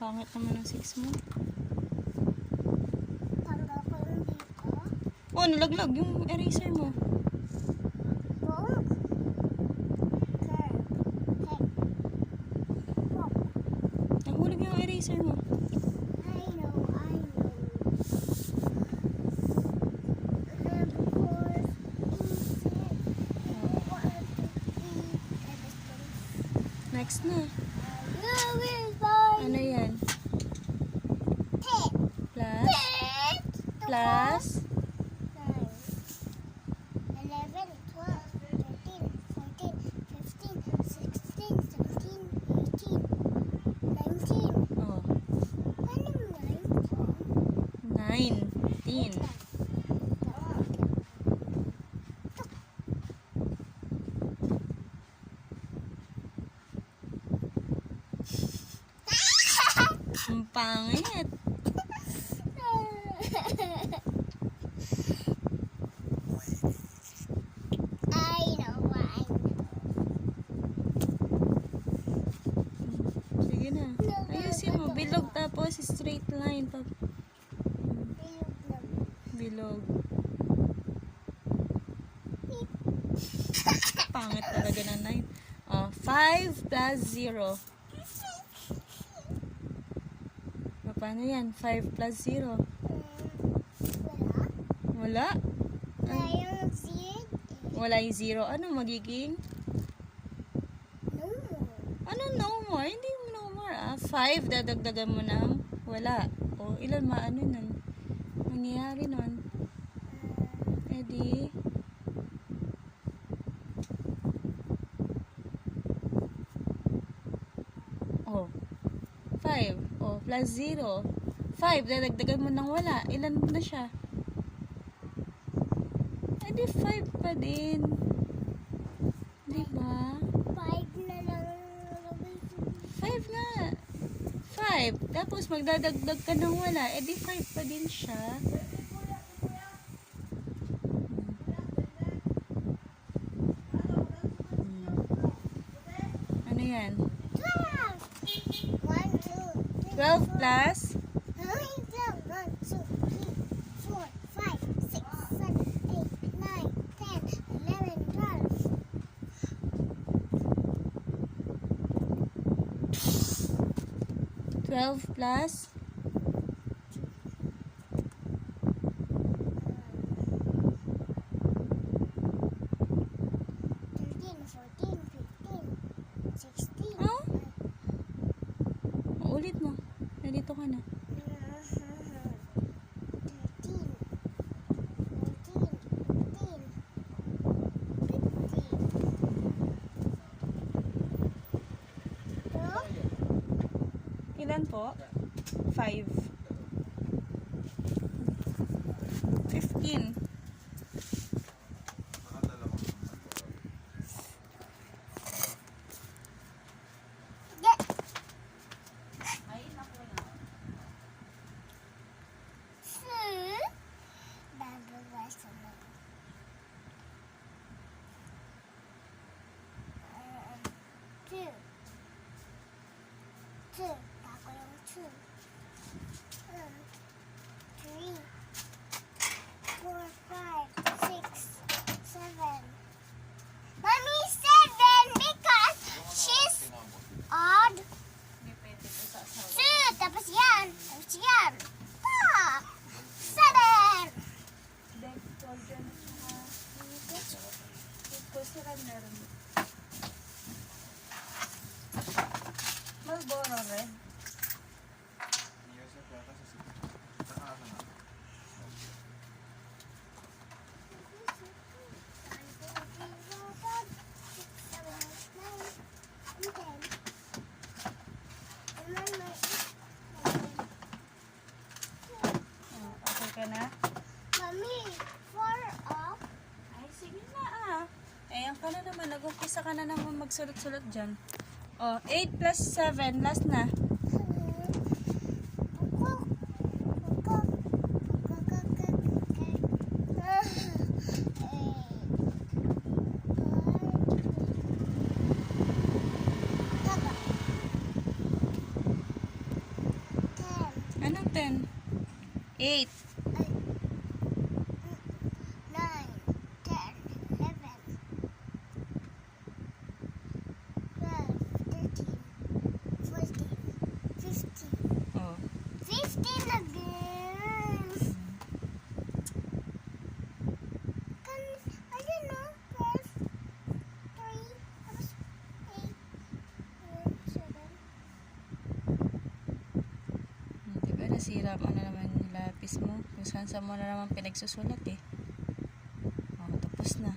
Pangit naman ang 6 mo. Tanggal ko yung dito. Oh, nalaglag yung eraser mo. Boom. Curve. Hey. Boom. Nahulog yung eraser mo. I know. Before insect. Next na. Where's Ano yan? Ten. Plus? Plus? 11, 12, 13, 14, 15, 16, 17, 18, 19. Oh. Anong 19. Ang pangit. I know. Sige na. Ayusin mo. Bilog tapos straight line. Bilog. Pangit talaga na 9. Oh, 5 plus 0. Paano yan? 5 plus 0. Wala. Wala? Ayun, seed. Wala yung 0. Ano magiging? No more. Ano no more? Hindi mo no more. 5 dadagdagan mo ng wala. O ilan maano nun? Mangyayari nun? Edi oh 5 plus 0 5 dadagdagan mo ng wala. Ilan na siya? Edi 5 pa din. Diba? 5 na lang. 5 nga. 5. Tapos magdadagdag ka ng wala. Edi 5 pa din siya. Ano yan? 12. 1, 2, 3, 12 plus? 1, 2, 3, 4, 5, 6, 7, 8, 9, 10, 11, 12. 12 plus? 13, 14, 15, 16. Oh? Ulit mo. Nandito ka na. 13, 14, 15. Ilan po? 5. 15. Two. Ako yung 2. 3, 4, 5, 6, 7. Mommy, 7 because she's odd. 2. Tapos yan. Tapos yan. 7. Malboro red. Okay ka na? Mommy, 4 off. Ay, sige na Ayan ka na naman. Nag-umpisa ka na naman magsulot-sulot dyan. 8 plus 7. Last na. 7, 8, 9, 10, 11, 12, 13, 14, 15. oh. 15 again. Kan, I don't know, 12, 3, 8, 7. Diba nasira mo na naman yung lapis mo. Kung saan mo na naman pinagsusulat eh. Oh, tapos na.